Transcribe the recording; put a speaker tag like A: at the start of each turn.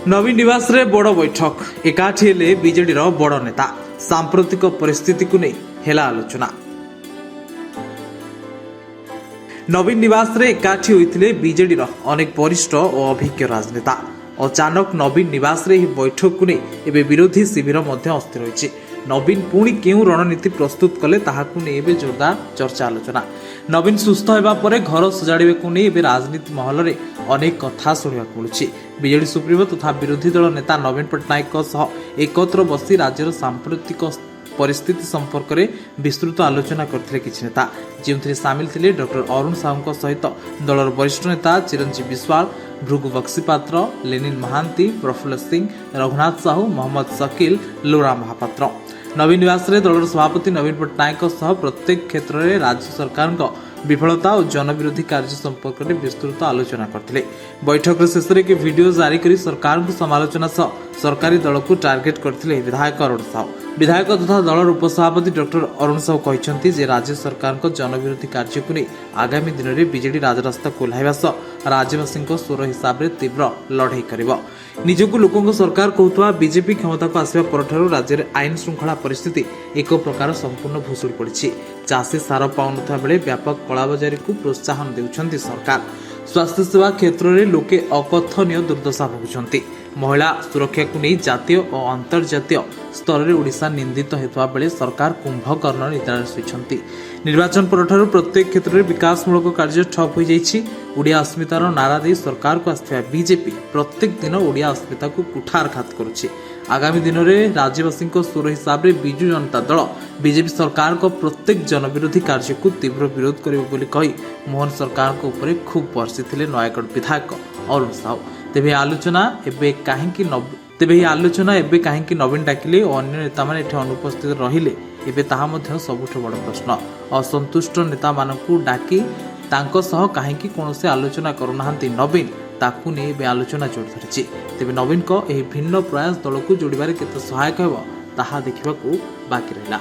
A: नवीन निवास रे बड़ बैठक एकाठी हेले बीजेडी बड़ नेता सांप्रतिक परिस्थिति को नहीं हेला आलोचना। नवीन निवास रे एकाठी होइथिले बीजेडी अनेक वरिष्ठ और अभिज्ञ राजनेता। अचानक नवीन निवास रे बैठक को नहीं एबे विरोधी शिविर मध्य अस्थिर होइछि। नवीन पुणी केउ रणनीति प्रस्तुत कले ताहाकु नहीं एबे जोरदार चर्चा आलोचना। नवीन सुस्थ होगा पर घर सजाड़े को नहीं एबे राजनीति महल रे अनेक कथा शुणा मिलुछि। बीजेडी सुप्रीमो तथा विरोधी दल नेता नवीन पट्टनायक एकत्र बसी राज्यर सांप्रतिक परिस्थिति संपर्क में विस्तृत आलोचना करथिले किछि नेता, जेउथिरे सामिल थिले डॉक्टर अरुण साहू सहित दलर वरिष्ठ नेता चिरंजीव विश्वाल, भृगु बक्सीपात्र, लेनिन महांती, प्रफुल्ल सिंह, रघुनाथ साहू, मोहम्मद शकील, लोरा महापात्र। नवीन निवास रे दलर सभापति नवीन पट्टनायक प्रत्येक क्षेत्र में राज्य सरकार विफलता और जनविरोधी कार्य संपर्क में विस्तृत आलोचना करथिले। बैठक शेष में एक वीडियो जारी कर सरकार को समालोचना सह सरकारी दल को टार्गेट करथिले विधायक अरुण साहू। विधायक तथा दलर उपसभापति डॉक्टर अरुण साहू कहते जे राज्य सरकार को जनविरोधी कार्य को नहीं आगामी दिन में बीजेडी राजरास्ता कोल्हाइबा सह राज्यवासी स्वर हिसाब से तीव्र लड़ाई करिबो। निजको लोकों सरकार कहूथवा बीजेपी क्षमता को आसवा परठारु राज्य में आईन श्रृंखला परिस्थिति एक प्रकार संपूर्ण भूसुड़ी पड़ी। चाषी सार पाउनथवा बेले व्यापक कलाबजारी को प्रोत्साहन देउछंती सरकार। स्वास्थ्य सेवा क्षेत्र में लोके अकथनीय दुर्दशा भोगुछंती। महिला सुरक्षा को नहीं जातीय और अंतर्जातीय स्तर में ओडिशा निंदित होता बेले सरकार कुंभकर्ण निद्रार शुईछंती। निर्वाचन परठारु प्रत्येक क्षेत्र में विकासमूलक कार्य ठप हो जाइछि। ओडिया अस्मितार नारा दे सरकार को आसथिबा बीजेपी प्रत्येक दिन ओडिया अस्मिता को कुठारघात करुछि। आगामी दिन में राज्यवासी स्वर हिसाब से विजु जनता दल बीजेपी सरकार को प्रत्येक जनविरोधी कार्य को तीव्र विरोध करी मोहन सरकार को ऊपर खूब बर्षिथिले नयागढ़ विधायक अरुण साहू। तेबे आलोचना एबे काहेकि नवीन डाकिले और अन्य नेता माने एठे अनुपस्थित रहिले एबे ताहा मध्य सबुठु बड़ प्रश्न। असंतुष्ट नेता मानकु डाकी तांको सह काहेकि कोनोसे आलोचना करूनाहांती नवीन ताकू नहीं एबे आलोचना जोर धरिछि। तेबे नवीन को एही भिन्न प्रयास दल को जोड़िबारे केते सहायक हेबो ताहा देखिबाकू बाकी रहिला।